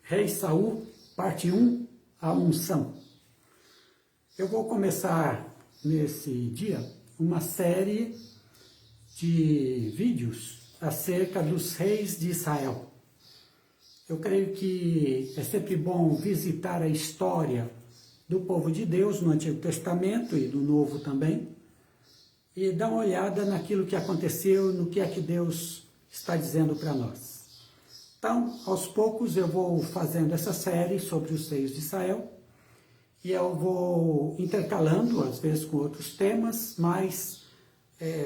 Rei Saul, parte 1, a unção. Eu vou começar nesse dia uma série de vídeos acerca dos reis de Israel. Eu creio que é sempre bom visitar a história do povo de Deus no Antigo Testamento e no Novo também, e dar uma olhada naquilo que aconteceu, no que é que Deus está dizendo para nós. Então, aos poucos eu vou fazendo essa série sobre os reis de Israel, e eu vou intercalando, às vezes com outros temas, mas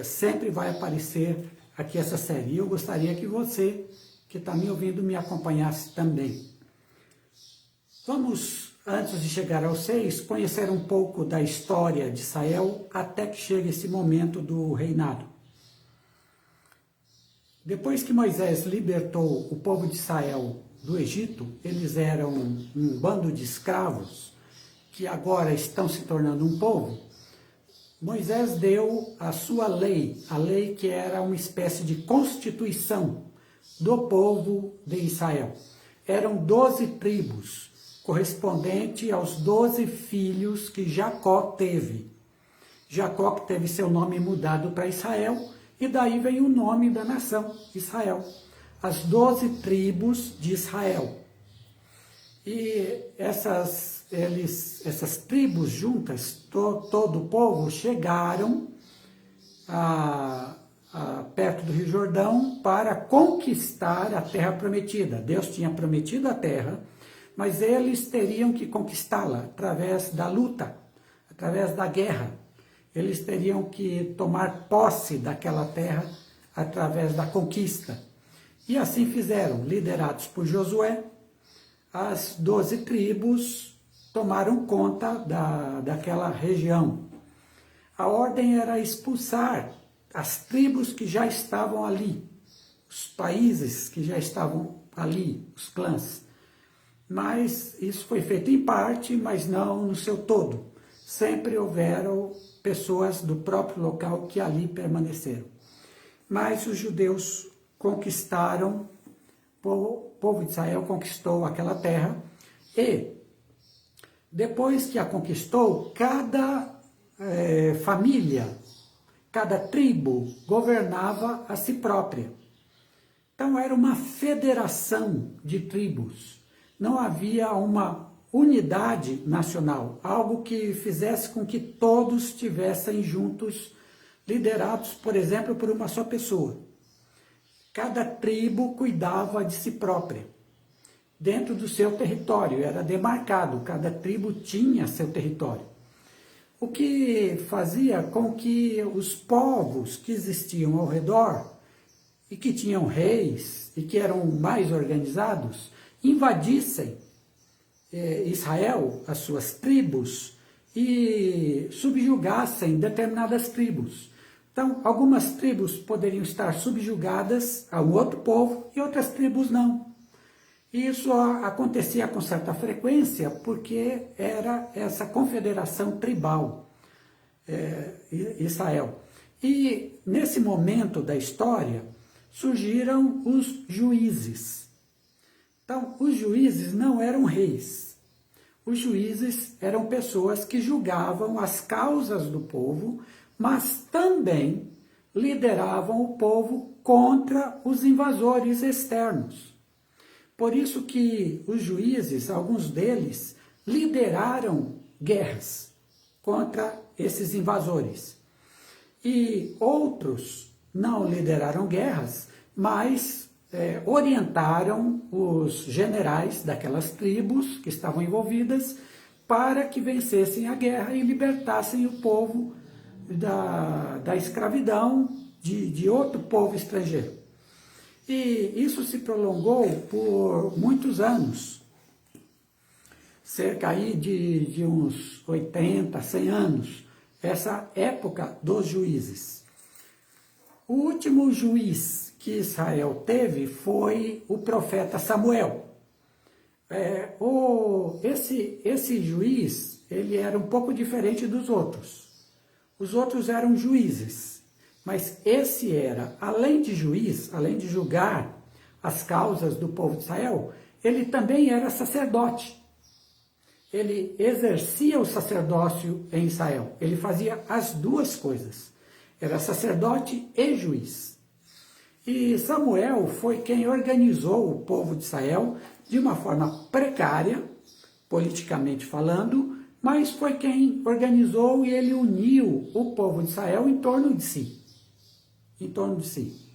sempre vai aparecer aqui essa série. E eu gostaria que você, que está me ouvindo, me acompanhasse também. Vamos, antes de chegar aos reis, conhecer um pouco da história de Israel até que chegue esse momento do reinado. Depois que Moisés libertou o povo de Israel do Egito, eles eram um bando de escravos que agora estão se tornando um povo. Moisés deu a sua lei, a lei que era uma espécie de constituição do povo de Israel. Eram 12 tribos, correspondente aos 12 filhos que Jacó teve. Jacó teve seu nome mudado para Israel, e daí vem o nome da nação, Israel. As 12 tribos de Israel. E essas tribos juntas, todo o povo, chegaram perto do Rio Jordão para conquistar a terra prometida. Deus tinha prometido a terra, mas eles teriam que conquistá-la através da luta, através da guerra. Eles teriam que tomar posse daquela terra através da conquista. E assim fizeram, liderados por Josué. As 12 tribos tomaram conta daquela região. A ordem era expulsar as tribos que já estavam ali, os países que já estavam ali, os clãs. Mas isso foi feito em parte, mas não no seu todo. Sempre houveram pessoas do próprio local que ali permaneceram. Mas os judeus conquistaram, o povo de Israel conquistou aquela terra, e depois que a conquistou, cada família, cada tribo governava a si própria. Então era uma federação de tribos, não havia uma unidade nacional, algo que fizesse com que todos estivessem juntos, liderados, por exemplo, por uma só pessoa. Cada tribo cuidava de si própria, dentro do seu território, era demarcado, cada tribo tinha seu território. O que fazia com que os povos que existiam ao redor, e que tinham reis, e que eram mais organizados, invadissem Israel, as suas tribos, e subjugassem determinadas tribos. Então, algumas tribos poderiam estar subjugadas a um outro povo e outras tribos não. E isso acontecia com certa frequência porque era essa confederação tribal, Israel. E nesse momento da história surgiram os juízes. Então, os juízes não eram reis. Os juízes eram pessoas que julgavam as causas do povo, mas também lideravam o povo contra os invasores externos. Por isso que os juízes, alguns deles, lideraram guerras contra esses invasores. E outros não lideraram guerras, mas orientaram os generais daquelas tribos que estavam envolvidas para que vencessem a guerra e libertassem o povo da escravidão de outro povo estrangeiro. E isso se prolongou por muitos anos, cerca aí de uns 80, 100 anos, essa época dos juízes. O último juiz que Israel teve foi o profeta Samuel. Esse juiz, ele era um pouco diferente dos outros. Os outros eram juízes, mas esse era, além de juiz, além de julgar as causas do povo de Israel, ele também era sacerdote. Ele exercia o sacerdócio em Israel. Ele fazia as duas coisas. Era sacerdote e juiz. E Samuel foi quem organizou o povo de Israel de uma forma precária, politicamente falando, mas foi quem organizou e ele uniu o povo de Israel em torno de si. Em torno de si.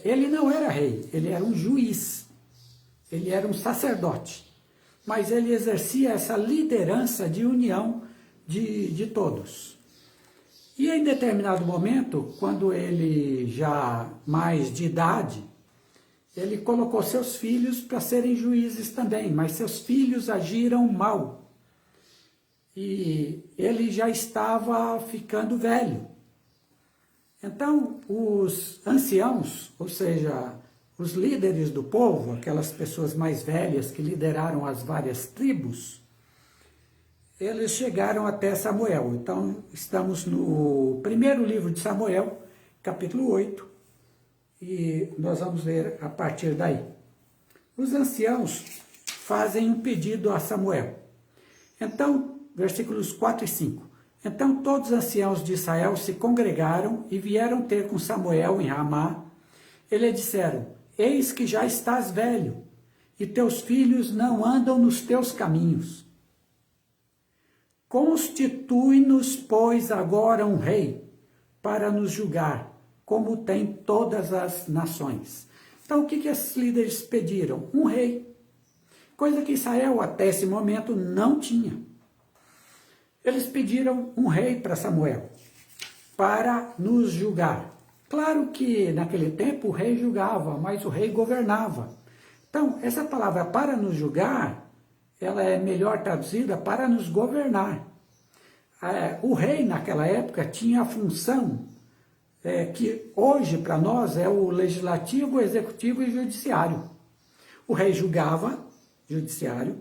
Ele não era rei, ele era um juiz, ele era um sacerdote, mas ele exercia essa liderança de união de todos. E em determinado momento, quando ele já mais de idade, ele colocou seus filhos para serem juízes também, mas seus filhos agiram mal. E ele já estava ficando velho. Então, os anciãos, ou seja, os líderes do povo, aquelas pessoas mais velhas que lideraram as várias tribos, eles chegaram até Samuel. Então, estamos no primeiro livro de Samuel, capítulo 8, e nós vamos ler a partir daí. Os anciãos fazem um pedido a Samuel. Então, versículos 4 e 5. Então todos os anciãos de Israel se congregaram e vieram ter com Samuel em Ramá. Eles disseram: eis que já estás velho, e teus filhos não andam nos teus caminhos. Constitui-nos, pois, agora um rei, para nos julgar, como tem todas as nações. Então o que esses líderes pediram? Um rei. Coisa que Israel até esse momento não tinha. Eles pediram um rei para Samuel, para nos julgar. Claro que naquele tempo o rei julgava, mas o rei governava. Então, essa palavra para nos julgar, ela é melhor traduzida para nos governar. O rei naquela época tinha a função que hoje para nós é o legislativo, o executivo e o judiciário. O rei julgava, judiciário,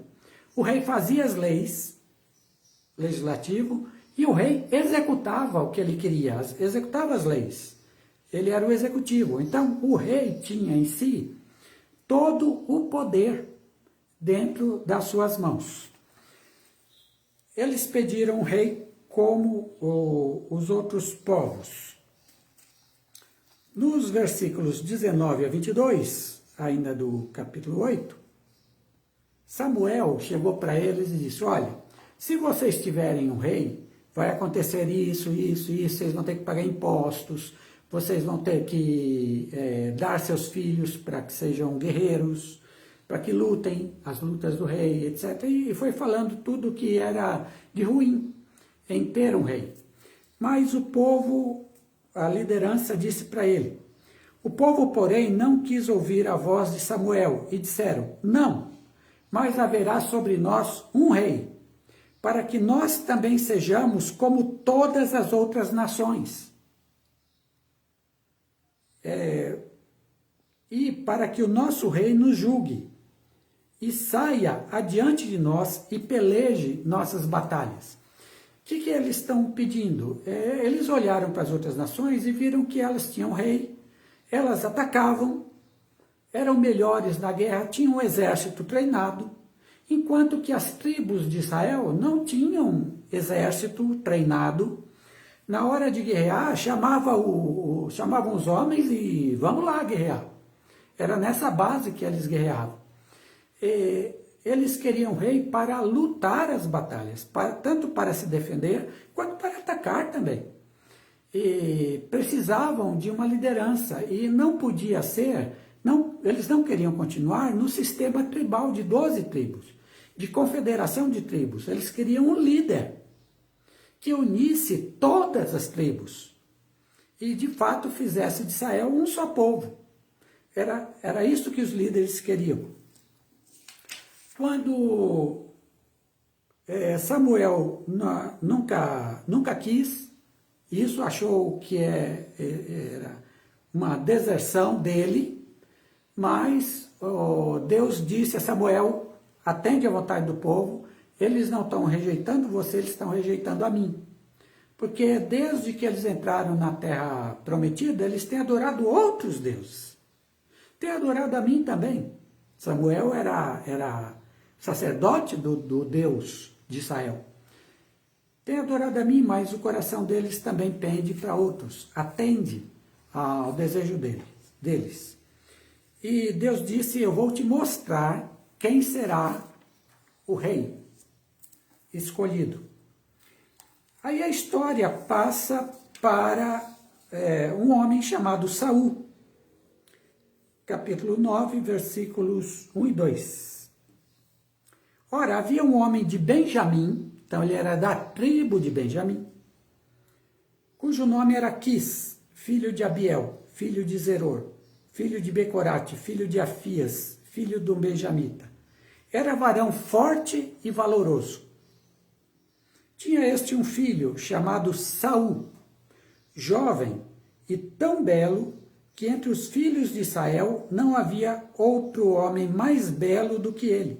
o rei fazia as leis, legislativo, e o rei executava o que ele queria, executava as leis. Ele era o executivo. Então, o rei tinha em si todo o poder dentro das suas mãos. Eles pediram um rei como os outros povos. Nos versículos 19 a 22, ainda do capítulo 8, Samuel chegou para eles e disse: olha, se vocês tiverem um rei, vai acontecer isso, isso, isso, vocês vão ter que pagar impostos, vocês vão ter que dar seus filhos para que sejam guerreiros, para que lutem as lutas do rei, etc. E foi falando tudo que era de ruim em ter um rei. Mas o povo, a liderança disse para ele: o povo, porém, não quis ouvir a voz de Samuel e disseram: não, mas haverá sobre nós um rei, para que nós também sejamos como todas as outras nações. E para que o nosso rei nos julgue, e saia adiante de nós e peleje nossas batalhas. O que eles estão pedindo? Eles olharam para as outras nações e viram que elas tinham rei, elas atacavam, eram melhores na guerra, tinham um exército treinado, enquanto que as tribos de Israel não tinham exército treinado. Na hora de guerrear, chamavam os homens e vamos lá guerrear. Era nessa base que eles guerreavam. Eles queriam rei para lutar as batalhas, tanto para se defender, quanto para atacar também. E precisavam de uma liderança, e não podia ser, eles não queriam continuar no sistema tribal de 12 tribos, de confederação de tribos. Eles queriam um líder que unisse todas as tribos e, de fato, fizesse de Israel um só povo. Era isso que os líderes queriam. Quando Samuel nunca quis, isso achou que era uma deserção dele, mas Deus disse a Samuel: atende à vontade do povo, eles não estão rejeitando você, eles estão rejeitando a mim. Porque desde que eles entraram na terra prometida, eles têm adorado outros deuses. tem adorado a mim também. Samuel era sacerdote do Deus de Israel. Tem adorado a mim, mas o coração deles também pende para outros, atende ao desejo deles. E Deus disse, eu vou te mostrar quem será o rei escolhido. Aí a história passa para um homem chamado Saul, capítulo 9, versículos 1 e 2. Ora, havia um homem de Benjamim, então ele era da tribo de Benjamim, cujo nome era Quis, filho de Abiel, filho de Zeror, filho de Becorate, filho de Afias, filho do Benjamita. Era varão forte e valoroso. Tinha este um filho chamado Saul, jovem e tão belo que entre os filhos de Israel não havia outro homem mais belo do que ele.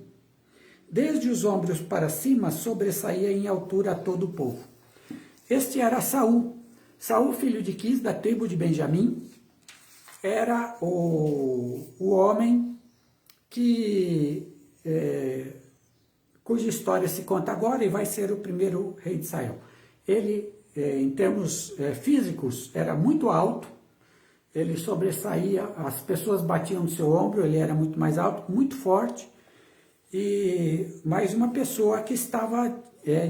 Desde os ombros para cima sobressaía em altura a todo o povo. Este era Saul. Saul, filho de Quis, da tribo de Benjamim, era o homem cuja história se conta agora e vai ser o primeiro rei de Israel. Ele, em termos físicos, era muito alto, ele sobressaía, as pessoas batiam no seu ombro, ele era muito mais alto, muito forte, e mais uma pessoa que estava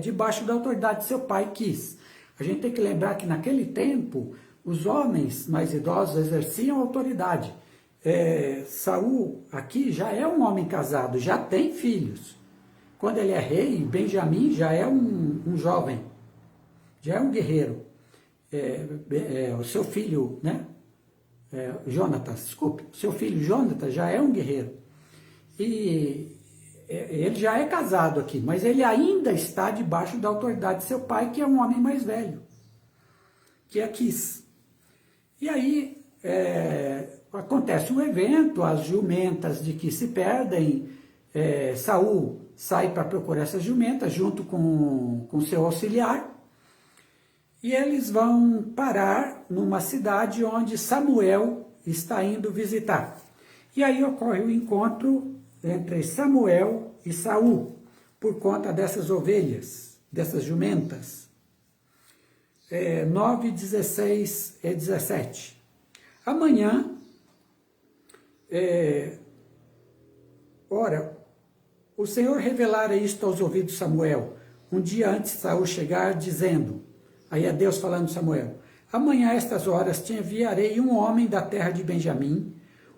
debaixo da autoridade de seu pai, Quis. A gente tem que lembrar que naquele tempo, os homens mais idosos exerciam autoridade. Saul aqui já é um homem casado, já tem filhos. Quando ele é rei, Benjamim já é um jovem, já é um guerreiro. O seu filho, né? Jonatas, desculpe, seu filho Jonatas já é um guerreiro. E ele já é casado aqui, mas ele ainda está debaixo da autoridade de seu pai, que é um homem mais velho, que é Quis. E aí acontece um evento, as jumentas de Quis se perdem, Saul sai para procurar essas jumentas junto com seu auxiliar, e eles vão parar numa cidade onde Samuel está indo visitar. E aí ocorre o encontro entre Samuel e Saul, por conta dessas ovelhas, dessas jumentas. 9, 16 e 17. Amanhã, ora, o Senhor revelara isto aos ouvidos de Samuel, um dia antes de Saul chegar, dizendo, aí é Deus falando a Samuel, amanhã a estas horas te enviarei um homem da terra de Benjamim,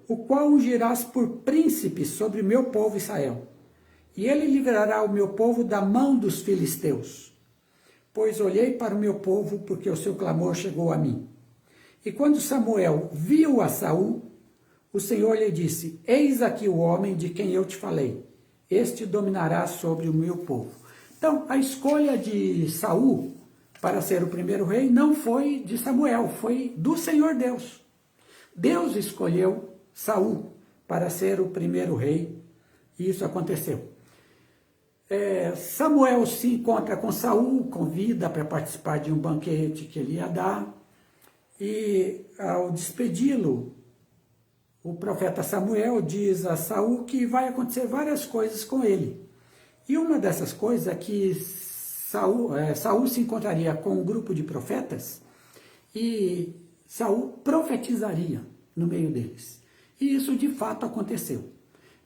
o qual ungirás por príncipe sobre o meu povo Israel. E ele livrará o meu povo da mão dos filisteus. Pois olhei para o meu povo, porque o seu clamor chegou a mim. E quando Samuel viu a Saul, o Senhor lhe disse, eis aqui o homem de quem eu te falei. Este dominará sobre o meu povo. Então, a escolha de Saul para ser o primeiro rei não foi de Samuel, foi do Senhor Deus. Deus escolheu Saul para ser o primeiro rei, e isso aconteceu. Samuel se encontra com Saul, convida para participar de um banquete que ele ia dar, e ao despedi-lo, o profeta Samuel diz a Saul que vai acontecer várias coisas com ele. E uma dessas coisas é que Saul se encontraria com um grupo de profetas e Saul profetizaria no meio deles. E isso de fato aconteceu.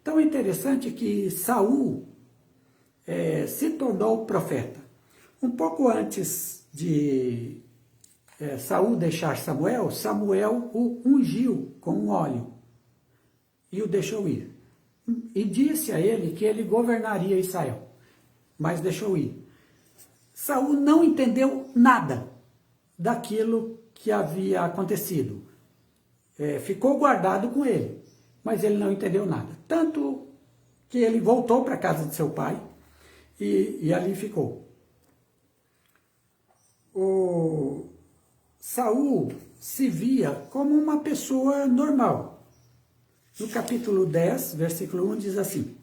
Então é interessante que Saul se tornou profeta. Um pouco antes de Saul deixar Samuel, Samuel o ungiu com um óleo e o deixou ir. E disse a ele que ele governaria Israel, mas deixou ir. Saul não entendeu nada daquilo que havia acontecido. Ficou guardado com ele, mas ele não entendeu nada. Tanto que ele voltou para a casa de seu pai e ali ficou. Saul se via como uma pessoa normal. No capítulo 10, versículo 1, diz assim,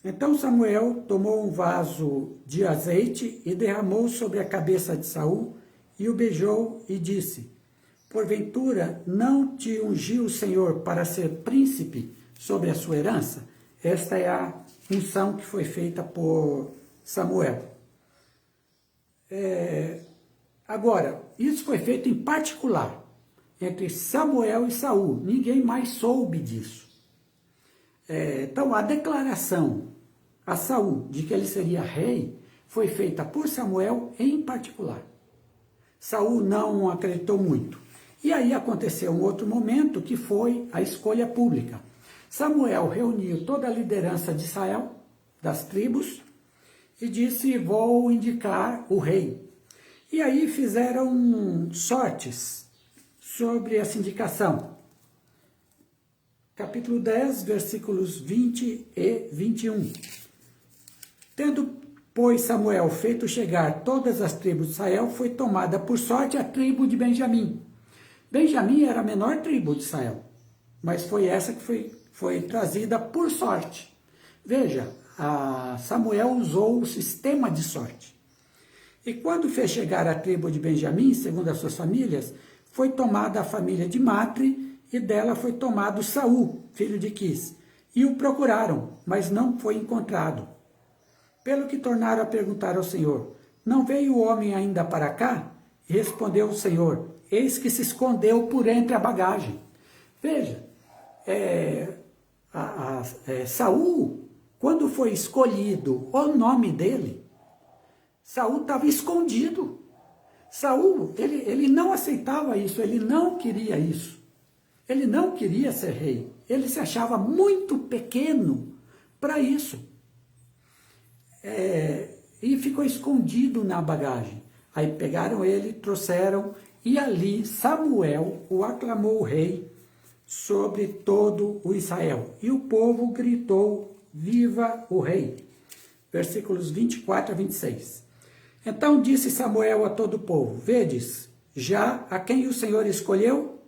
então Samuel tomou um vaso de azeite e derramou sobre a cabeça de Saul e o beijou e disse, porventura não te ungiu o Senhor para ser príncipe sobre a sua herança? Esta é a unção que foi feita por Samuel. Agora, isso foi feito em particular, entre Samuel e Saul. Ninguém mais soube disso. Então, a declaração a Saul de que ele seria rei foi feita por Samuel em particular. Saul não acreditou muito. E aí aconteceu um outro momento que foi a escolha pública. Samuel reuniu toda a liderança de Israel, das tribos, e disse: vou indicar o rei. E aí fizeram sortes sobre essa indicação. Capítulo 10, versículos 20 e 21. Tendo, pois, Samuel feito chegar todas as tribos de Israel, foi tomada por sorte a tribo de Benjamim. Benjamim era a menor tribo de Israel, mas foi essa que foi trazida por sorte. Veja, Samuel usou o sistema de sorte. E quando fez chegar a tribo de Benjamim, segundo as suas famílias, foi tomada a família de Matre, e dela foi tomado Saul, filho de Quis. E o procuraram, mas não foi encontrado. Pelo que tornaram a perguntar ao Senhor: não veio o homem ainda para cá? E respondeu o Senhor: eis que se escondeu por entre a bagagem. Veja, Saul, quando foi escolhido o nome dele, Saul estava escondido. Saul, ele não aceitava isso, ele não queria isso. Ele não queria ser rei. Ele se achava muito pequeno para isso. E ficou escondido na bagagem. Aí pegaram ele, trouxeram, e ali Samuel o aclamou rei sobre todo o Israel. E o povo gritou: viva o rei! Versículos 24 a 26. Então disse Samuel a todo o povo: vedes, já a quem o Senhor escolheu?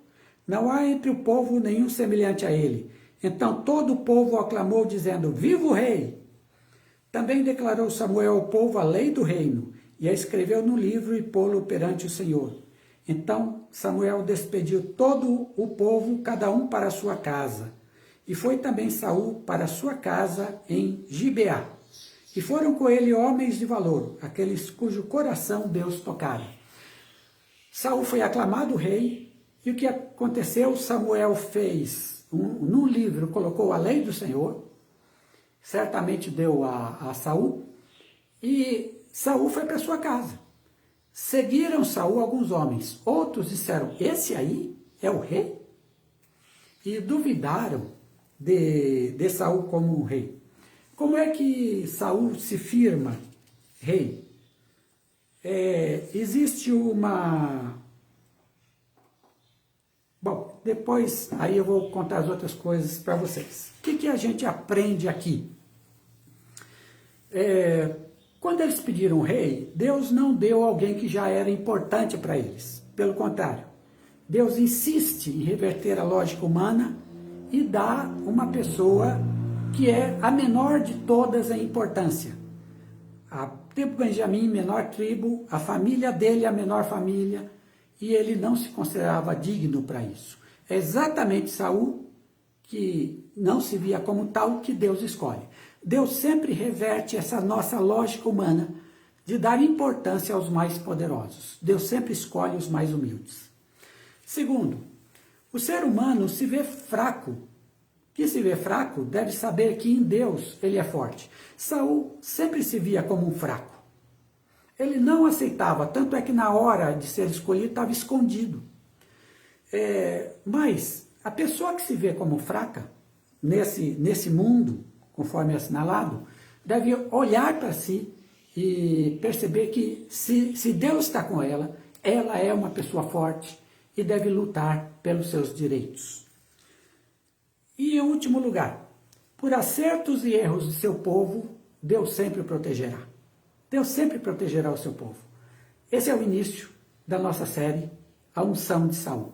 Não há entre o povo nenhum semelhante a ele. Então todo o povo aclamou, dizendo: viva o rei! Também declarou Samuel ao povo a lei do reino, e a escreveu no livro e pô-lo perante o Senhor. Então Samuel despediu todo o povo, cada um para a sua casa. E foi também Saul para a sua casa em Gibeá. E foram com ele homens de valor, aqueles cujo coração Deus tocara. Saul foi aclamado rei, e o que aconteceu? Samuel fez, num livro, colocou a lei do Senhor, certamente deu a Saul, e Saul foi para sua casa. Seguiram Saul alguns homens, outros disseram: esse aí é o rei? E duvidaram de Saul como um rei. Como é que Saul se firma rei? Existe uma... Bom, depois aí eu vou contar as outras coisas para vocês. O que a gente aprende aqui? Quando eles pediram um rei, Deus não deu alguém que já era importante para eles. Pelo contrário, Deus insiste em reverter a lógica humana e dá uma pessoa que é a menor de todas em importância. A tribo Benjamim, menor tribo, a família dele, a menor família, e ele não se considerava digno para isso. É exatamente Saul, que não se via como tal, que Deus escolhe. Deus sempre reverte essa nossa lógica humana de dar importância aos mais poderosos. Deus sempre escolhe os mais humildes. Segundo, o ser humano se vê fraco. Que se vê fraco deve saber que em Deus ele é forte. Saul sempre se via como um fraco. Ele não aceitava, tanto é que na hora de ser escolhido estava escondido. Mas a pessoa que se vê como fraca, nesse mundo, conforme é assinalado, deve olhar para si e perceber que se Deus está com ela, ela é uma pessoa forte e deve lutar pelos seus direitos. E em último lugar, por acertos e erros do seu povo, Deus sempre protegerá. Deus sempre protegerá o seu povo. Esse é o início da nossa série, A Unção de Saul.